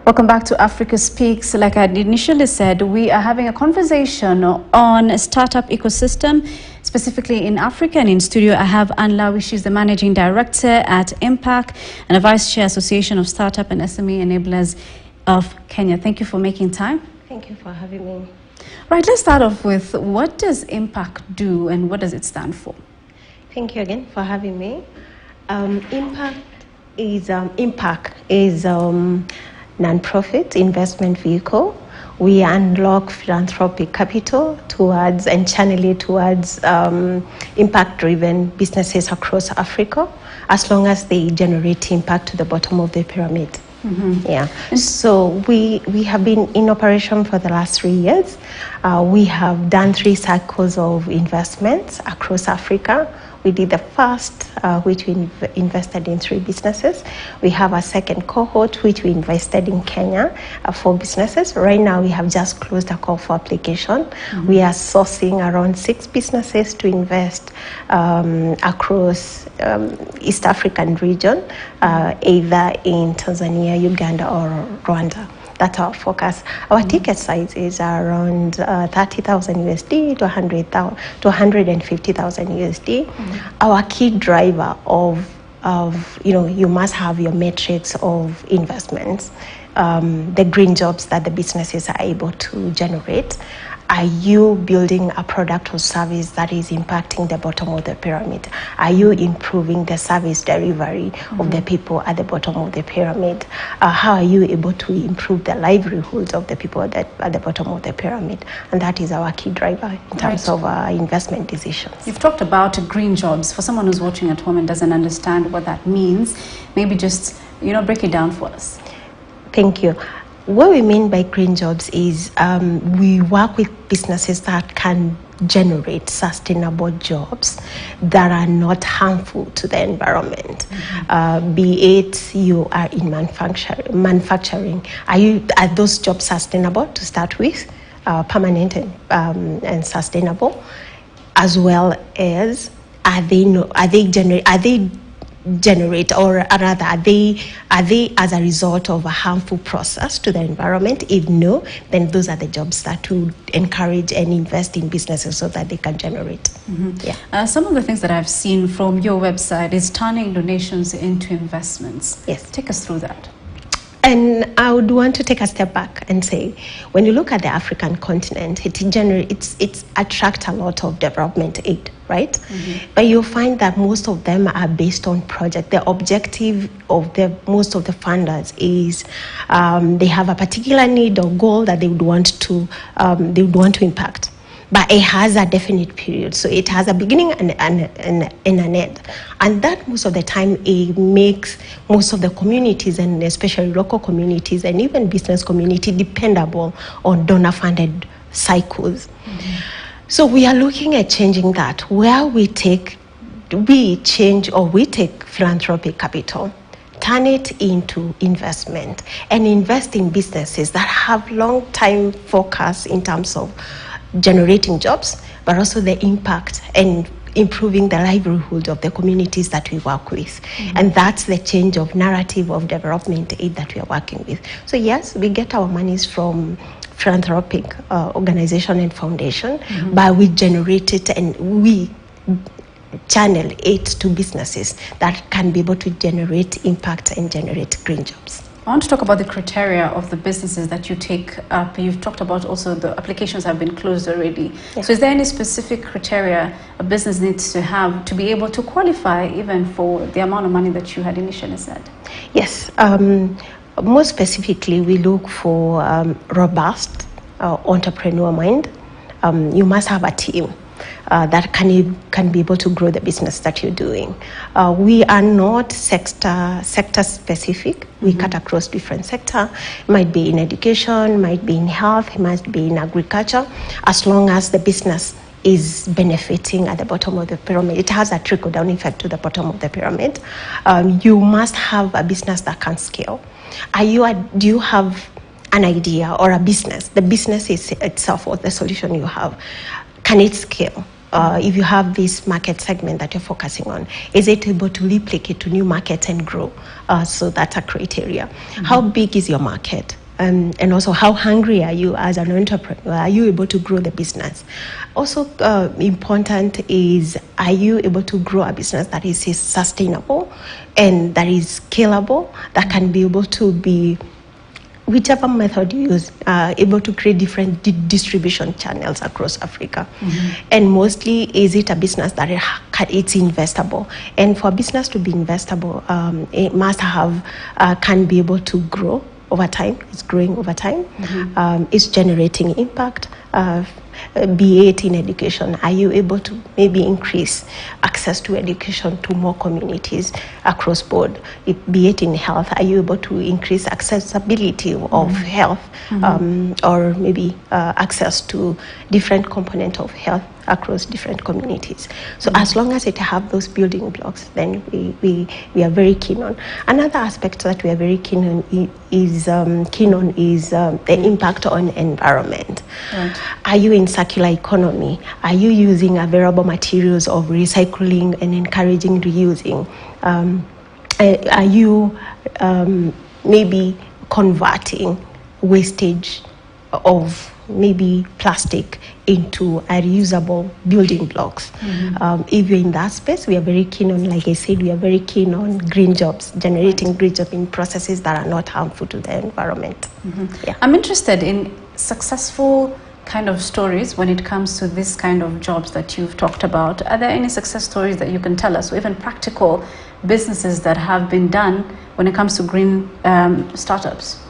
Welcome back to Africa Speaks. Like I initially said, we are having a conversation on startup ecosystem, specifically in Africa. And in studio, I have Anne Lawi. She's the Managing Director at Impact and a Vice Chair Association of Startup and SME Enablers of Kenya. Thank you for making time. Thank you for having me. Right, let's start off with what does Impact do and what does it stand for? Thank you again for having me. Impact is non-profit investment vehicle. We unlock philanthropic capital towards and channel it towards impact-driven businesses across Africa, as long as they generate impact to the bottom of the pyramid. Mm-hmm. Yeah. So we have been in operation for the last 3 years. We have done 3 cycles of investments across Africa. We did the first, which we invested in 3 businesses. We have a second cohort, which we invested in Kenya, 4 businesses. Right now, we have just closed a call for application. Mm-hmm. We are sourcing around 6 businesses to invest across East African region, either in Tanzania, Uganda, or Rwanda. That's our focus. Our ticket size is around 30,000 USD to 150,000 USD. Our key driver of you must have your metrics of investments, the green jobs that the businesses are able to generate. Are you building a product or service that is impacting the bottom of the pyramid? Are you improving the service delivery of the people at the bottom of the pyramid? How are you able to improve the livelihoods of the people at the bottom of the pyramid? And that is our key driver in terms of our investment decisions. You've talked about green jobs. For someone who's watching at home and doesn't understand what that means, maybe just break it down for us. Thank you. What we mean by green jobs is we work with businesses that can generate sustainable jobs that are not harmful to the environment. Mm-hmm. Be it you are in manufacturing. Are those jobs sustainable to start with, permanent and sustainable, as well as are they generate, or rather are they as a result of a harmful process to the environment? If no, then those are the jobs that would encourage and invest in businesses so that they can generate. Mm-hmm. Yeah. Some of the things that I've seen from your website is turning donations into investments. Yes. Take us through that. And I would want to take a step back and say, when you look at the African continent, it attracts a lot of development aid, right? Mm-hmm. But you'll find that most of them are based on project. The objective of most of the funders is they have a particular need or goal that they would want to impact. But it has a definite period. So it has a beginning and an end. And that most of the time it makes most of the communities, and especially local communities and even business community, dependable on donor-funded cycles. Mm-hmm. So we are looking at changing that, where we take philanthropic capital, turn it into investment, and invest in businesses that have long-time focus in terms of generating jobs, but also the impact and improving the livelihood of the communities that we work with. Mm-hmm. And that's the change of narrative of development aid that we are working with. So yes, we get our monies from philanthropic organization and foundation, mm-hmm. but we generate it and we channel it to businesses that can be able to generate impact and generate green jobs. I want to talk about the criteria of the businesses that you take up. You've talked about also the applications have been closed already. Yeah. So is there any specific criteria a business needs to have to be able to qualify even for the amount of money that you had initially said? Yes. More specifically, we look for robust entrepreneur mind. You must have a team that can be able to grow the business that you're doing. We are not sector specific. We mm-hmm. cut across different sectors. It might be in education, might be in health, it might be in agriculture, as long as the business is benefiting at the bottom of the pyramid. It has a trickle-down effect to the bottom of the pyramid. You must have a business that can scale. Do you have an idea or a business? The business is itself, or the solution you have, can it scale? if you have this market segment that you're focusing on, is it able to replicate to new markets and grow? So that's a criteria. How big is your market? And also, how hungry are you as an entrepreneur? Are you able to grow the business? Also important is, are you able to grow a business that is sustainable and that is scalable, that can be able to be, whichever method you use, able to create different distribution channels across Africa. And mostly, is it a business that it's investable? And for a business to be investable, it must have, can be able to grow over time. It's growing over time. It's generating impact. Be it in education, are you able to maybe increase access to education to more communities across board? Be it in health, are you able to increase accessibility of health, or maybe access to different components of health across different communities? So as long as it have those building blocks, then we are very keen on. Another aspect that we are very keen on is the impact on environment. Right. Are you in circular economy? Are you using available materials of recycling and encouraging reusing? Are you maybe converting wastage of maybe plastic into a reusable building blocks? If you're in that space, we are very keen on, like I said, we are very keen on green jobs, generating green jobs in processes that are not harmful to the environment. Yeah. I'm interested in successful kind of stories when it comes to this kind of jobs that you've talked about. Are there any success stories that you can tell us, or even practical businesses that have been done when it comes to green startups?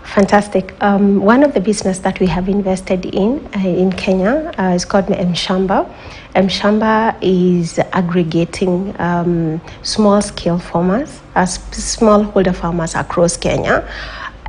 Fantastic. One of the business that we have invested in Kenya is called Mshamba. Mshamba is aggregating small-scale farmers, smallholder farmers across Kenya,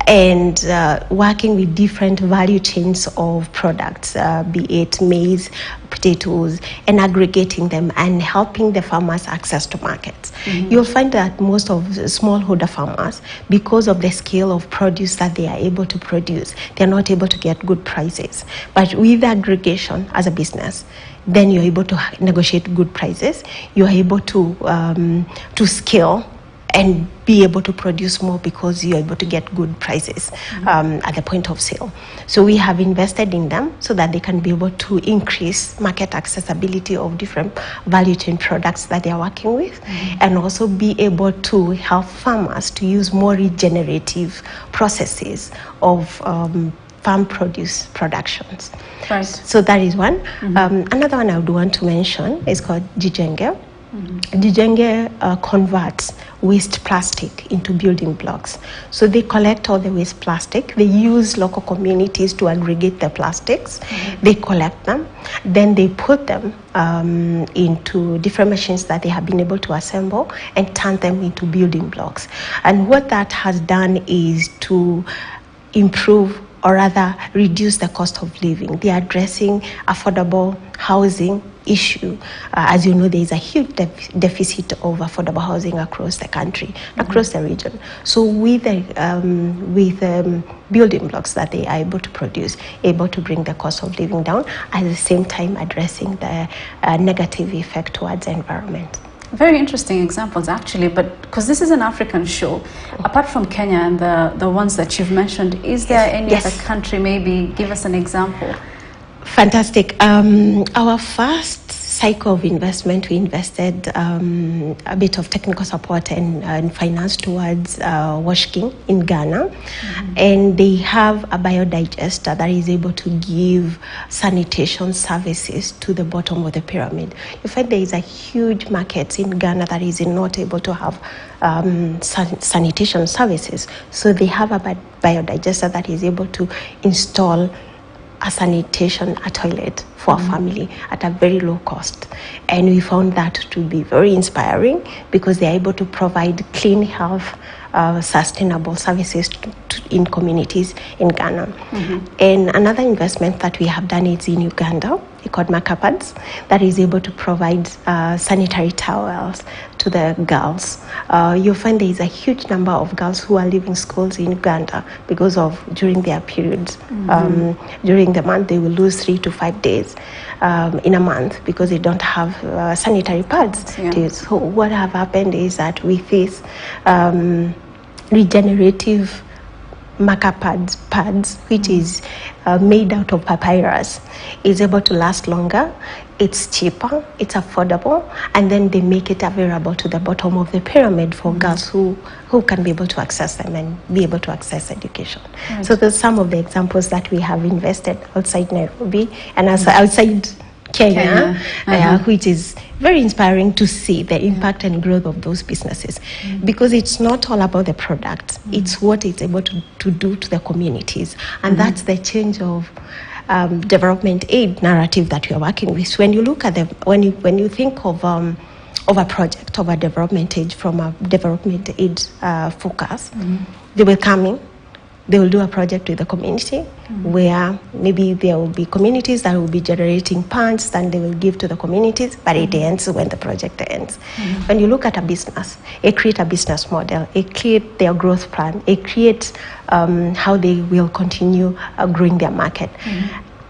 and working with different value chains of products, be it maize, potatoes, and aggregating them and helping the farmers access to markets. You'll find that most of the smallholder farmers, because of the scale of produce that they are able to produce, they're not able to get good prices. But with aggregation as a business, then you're able to negotiate good prices. You're able to scale and be able to produce more because you're able to get good prices at the point of sale. So we have invested in them so that they can be able to increase market accessibility of different value chain products that they are working with, and also be able to help farmers to use more regenerative processes of farm produce productions. Right. So that is one. Another one I would want to mention is called Jijenge. Jijenge converts waste plastic into building blocks. So they collect all the waste plastic. They use local communities to aggregate the plastics. They collect them. Then they put them into different machines that they have been able to assemble and turn them into building blocks. And what that has done is to improve, or rather reduce, the cost of living. They are addressing affordable housing issue. As you know, there is a huge deficit of affordable housing across the country, across the region. So with building blocks that they are able to produce, able to bring the cost of living down, at the same time addressing the negative effect towards the environment. Very interesting examples, actually, but because this is an African show, apart from Kenya and the ones that you've mentioned, is there any other country? Maybe give us an example. Fantastic. Our first cycle of investment, we invested a bit of technical support and finance towards Wash King in Ghana. And they have a biodigester that is able to give sanitation services to the bottom of the pyramid. You find there is a huge market in Ghana that is not able to have sanitation services. So they have a biodigester that is able to install a toilet for a family at a very low cost. And we found that to be very inspiring because they are able to provide clean health, sustainable services in communities in Ghana. And another investment that we have done is in Uganda, called Makapads, that is able to provide sanitary towels to the girls, you'll find there is a huge number of girls who are leaving schools in Uganda because of during their periods. During the month, they will lose 3 to 5 days in a month because they don't have sanitary pads. Yeah. So what have happened is that with this regenerative marker pads, which is made out of papyrus, is able to last longer. It's cheaper, it's affordable, and then they make it available to the bottom of the pyramid for girls who can be able to access them and be able to access education. Right. So there's some of the examples that we have invested outside Nairobi and also outside Kenya, which is very inspiring to see the impact and growth of those businesses, because it's not all about the product, it's what it's able to do to the communities, and that's the change of development aid narrative that we are working with. When you look at when you think of a project of a development aid from a development aid focus, they will come in. They will do a project with the community where maybe there will be communities that will be generating funds that they will give to the communities, but it ends when the project ends. When you look at a business, it creates a business model, it creates their growth plan, it creates how they will continue growing their market.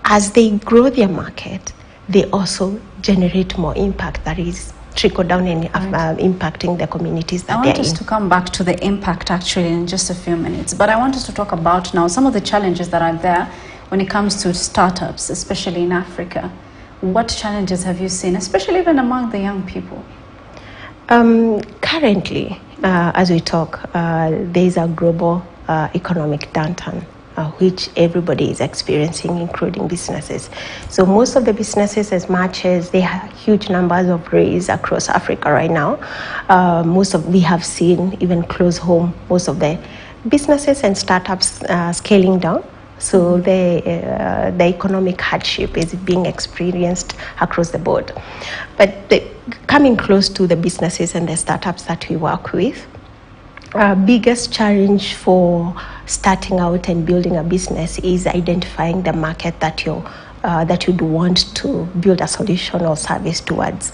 As they grow their market, they also generate more impact that is trickle down and impacting the communities that they're in. I want us to come back to the impact actually in just a few minutes, but I want us to talk about now some of the challenges that are there when it comes to startups, especially in Africa. What challenges have you seen, especially even among the young people? Currently, as we talk, there is a global economic downturn, which everybody is experiencing, including businesses. So most of the businesses, as much as they have huge numbers of raise across Africa right now, we have seen even close home, most of the businesses and startups scaling down. So the economic hardship is being experienced across the board. But coming close to the businesses and the startups that we work with, biggest challenge for starting out and building a business is identifying the market that you'd want to build a solution or service towards.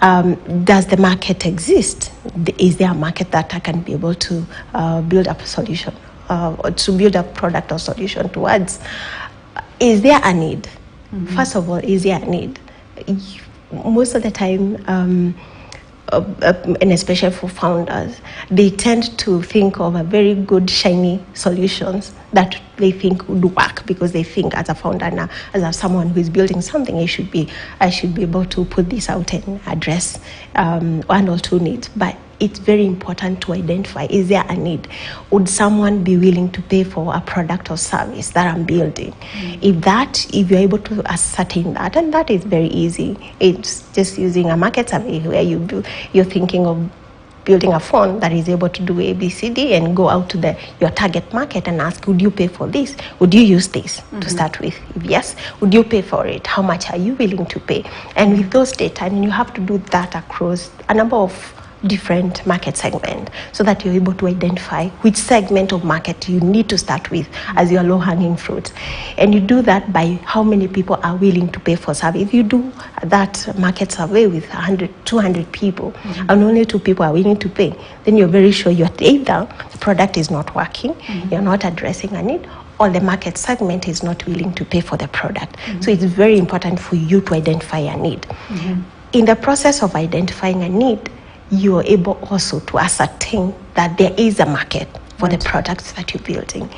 Does the market exist? Is there a market that I can be able to build up a solution, or to build a product or solution towards? Is there a need? First of all, is there a need? Most of the time, and especially for founders, they tend to think of a very good, shiny solutions that they think would work, because they think as a founder now, as someone who is building something, I should be able to put this out and address one or two needs. But it's very important to identify, is there a need? Would someone be willing to pay for a product or service that I'm building? If you're able to ascertain that, and that is very easy, it's just using a market survey where you're thinking of building a phone that is able to do ABCD and go out to your target market and ask, would you pay for this? Would you use this to start with? If yes, would you pay for it? How much are you willing to pay? And with those data, and you have to do that across a number of different market segment, so that you're able to identify which segment of market you need to start with as your low-hanging fruits. And you do that by how many people are willing to pay for service. If you do that market survey with 100, 200 people, and only 2 people are willing to pay, then you're very sure you're either the product is not working, you're not addressing a need, or the market segment is not willing to pay for the product. So it's very important for you to identify a need. In the process of identifying a need, you are able also to ascertain that there is a market for the products that you're building.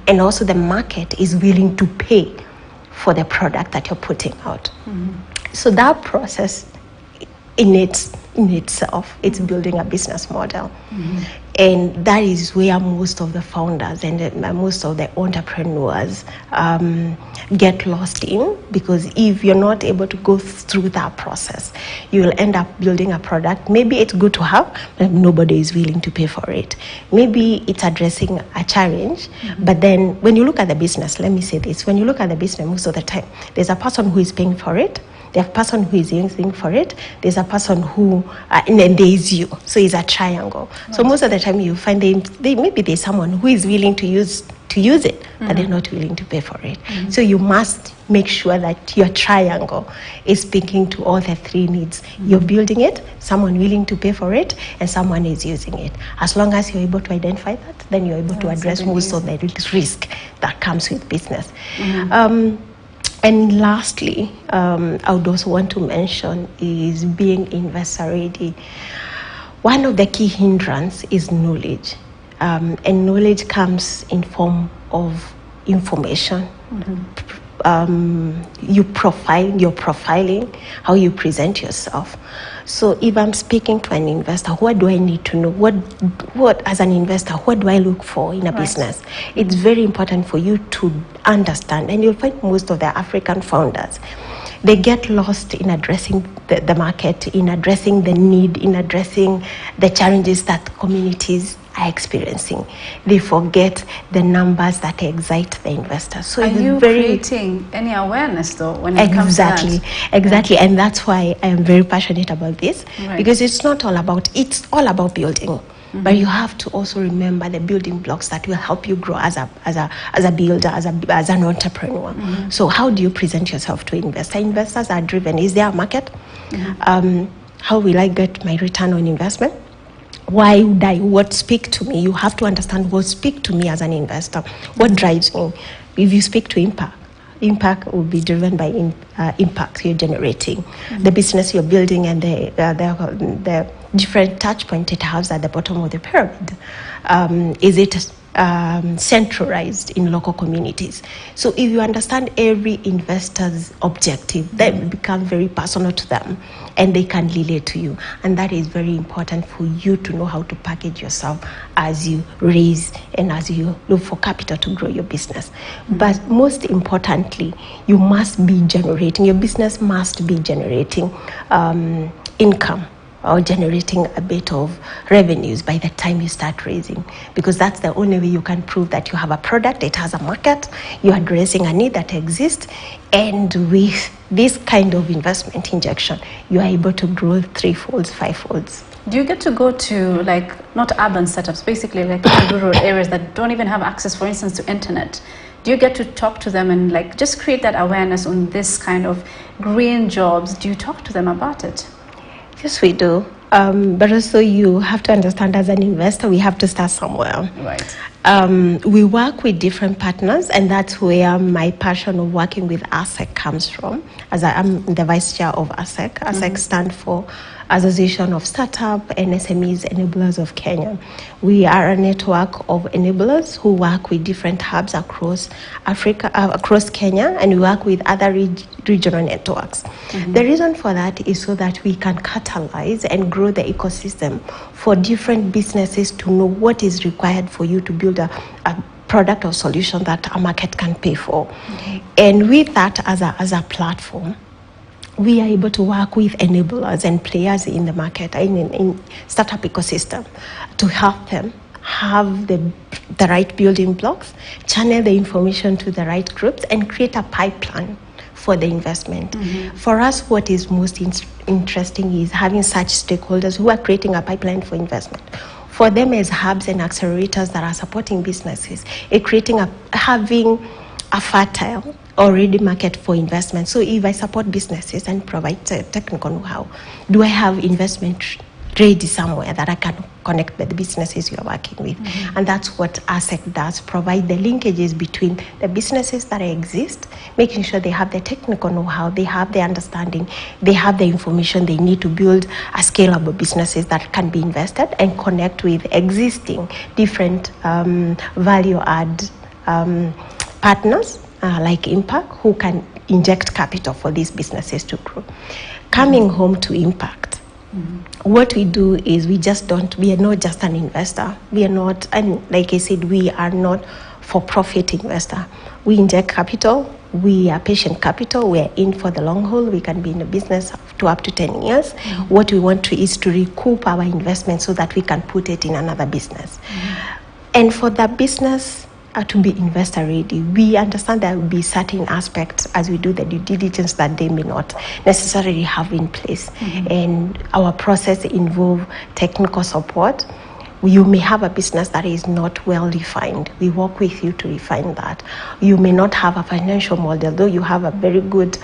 And also the market is willing to pay for the product that you're putting out. So that process in itself, it's building a business model. And that is where most of the founders and most of the entrepreneurs get lost in, because if you're not able to go through that process, you will end up building a product. Maybe it's good to have, but nobody is willing to pay for it. Maybe it's addressing a challenge, but then when you look at the business, let me say this, when you look at the business, most of the time, there's a person who is paying for it, There's a person who is using for it. There's a person who, and then there is you. So it's a triangle. Right. So most of the time you find maybe there's someone who is willing to use it, but they're not willing to pay for it. So you must make sure that your triangle is speaking to all the three needs. You're building it, someone willing to pay for it, and someone is using it. As long as you're able to identify that, then you're able to address most of the risk that comes with business. And lastly, I would also want to mention is being investor ready. One of the key hindrances is knowledge. And knowledge comes in form of information. Your profiling, how you present yourself. So if I'm speaking to an investor, what do I need to know? What as an investor, what do I look for in a business? It's very important for you to understand. And you'll find most of the African founders, they get lost in addressing the market, in addressing the need, in addressing the challenges that communities are experiencing. They forget the numbers that excite the investors. So are you creating any awareness though when it comes to that? Exactly. And that's why I am very passionate about this, because it's all about building. But you have to also remember the building blocks that will help you grow as a builder, as an entrepreneur. So how do you present yourself to investors? Investors are driven. Is there a market? How will I get my return on investment? Why would what speak to me? You have to understand what speak to me as an investor. What drives me? If you speak to impact will be driven by impact you're generating, the business you're building, and the different touch point it has at the bottom of the pyramid. Is it centralized in local communities? So if you understand every investor's objective, that will become very personal to them and they can relate to you. And that is very important for you to know how to package yourself as you raise and as you look for capital to grow your business. But most importantly, you must be generating, your business must be generating income, or generating a bit of revenues by the time you start raising, because that's the only way you can prove that you have a product, it has a market, you're addressing a need that exists, and with this kind of investment injection, you are able to grow 3-fold, 5-folds. Do you get to go to, like, not urban setups, basically like rural areas that don't even have access, for instance, to internet? Do you get to talk to them and like just create that awareness on this kind of green jobs? Do you talk to them about it? Yes, we do. But also you have to understand, as an investor, we have to start somewhere. Right. We work with different partners, and that's where my passion of working with ASEC comes from. As I'm the vice chair of ASEC. ASEC stands for Association of Startup and SMEs Enablers of Kenya. We are a network of enablers who work with different hubs across Africa, across Kenya, and we work with other regional networks. The reason for that is so that we can catalyze and grow the ecosystem for different businesses to know what is required for you to build a product or solution that a market can pay for. And with that as a platform, we are able to work with enablers and players in the market, in startup ecosystem, to help them have the right building blocks, channel the information to the right groups, and create a pipeline for the investment. For us, what is most interesting is having such stakeholders who are creating a pipeline for investment. For them as hubs and accelerators that are supporting businesses, having a fertile already market for investment. So if I support businesses and provide technical know-how, do I have investment ready somewhere that I can connect with the businesses you're working with? And that's what ASEC does, provide the linkages between the businesses that exist, making sure they have the technical know-how, they have the understanding, they have the information they need to build a scalable businesses that can be invested, and connect with existing different value add partners like Impact, who can inject capital for these businesses to grow. Coming home to Impact, what we do is we are not just an investor. We are not, and like I said, we are not for-profit investor. We inject capital. We are patient capital. We are in for the long haul. We can be in the business to up to 10 years. What we want is to recoup our investment so that we can put it in another business. And for that business, to be investor ready. We understand there will be certain aspects as we do the due diligence that they may not necessarily have in place. And our process involve technical support. You may have a business that is not well defined. We work with you to refine that. You may not have a financial model, though you have a very good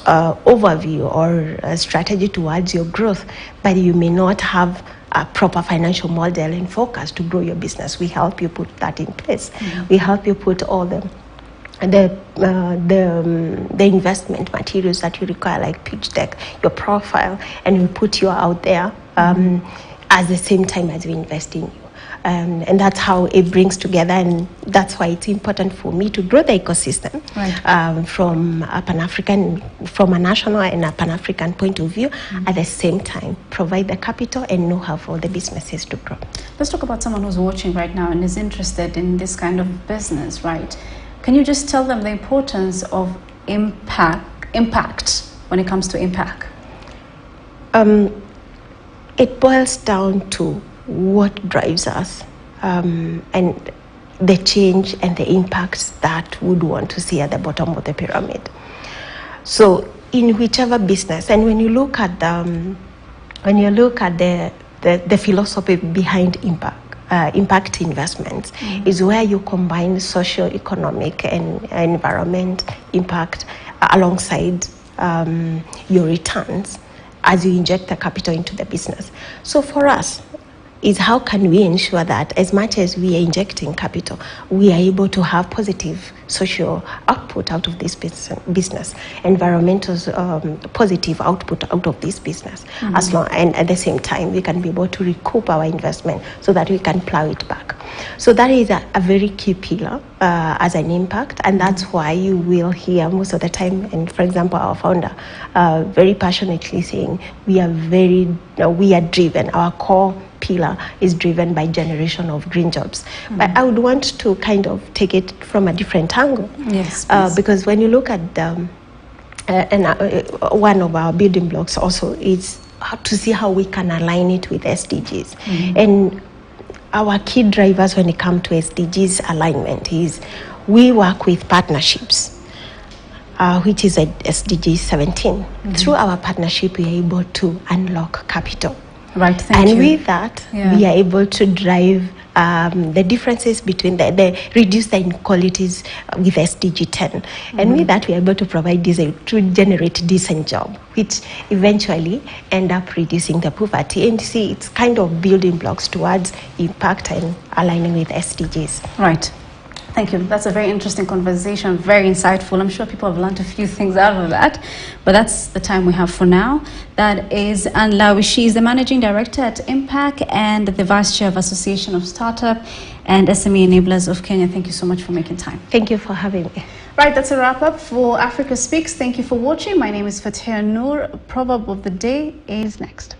overview or a strategy towards your growth, but you may not have a proper financial model and focus to grow your business. We help you put that in place. We help you put all the investment materials that you require, like pitch deck, your profile, and we put you out there at the same time as we invest in you. And that's how it brings together, and that's why it's important for me to grow the ecosystem from a national and a Pan-African point of view. At the same time, provide the capital and know-how for the businesses to grow. Let's talk about someone who's watching right now and is interested in this kind of business, right? Can you just tell them the importance of impact when it comes to impact? It boils down to what drives us and the change and the impacts that we would want to see at the bottom of the pyramid. So in whichever business, and when you look at the philosophy behind impact investments, is where you combine socio-economic and environment impact alongside your returns as you inject the capital into the business. So for us, is how can we ensure that as much as we are injecting capital, we are able to have positive social output out of this business, environmental positive output out of this business, as long, and at the same time we can be able to recoup our investment so that we can plow it back. So that is a very key pillar as an impact, and that's why you will hear most of the time, and for example our founder very passionately saying we are driven, our core pillar is driven by generation of green jobs. But I would want to kind of take it from a different angle. Yes, because when you look at one of our building blocks also is to see how we can align it with SDGs. And our key drivers when it comes to SDGs alignment is we work with partnerships, which is at SDG 17. Through our partnership, we are able to unlock capital. Right, thank you. And with that, we are able to drive the differences between the reduce the inequalities with SDG 10. And with that, we are able to provide to generate decent job, which eventually end up reducing the poverty. And see, it's kind of building blocks towards impact and aligning with SDGs. Right. Thank you. That's a very interesting conversation, very insightful. I'm sure people have learned a few things out of that, but that's the time we have for now. That is Anne Lawi. She is the Managing Director at Impact and the Vice Chair of Association of Startup and SME Enablers of Kenya. Thank you so much for making time. Thank you for having me. Right, that's a wrap up for Africa Speaks. Thank you for watching. My name is Fatia Noor. Proverb of the day is next.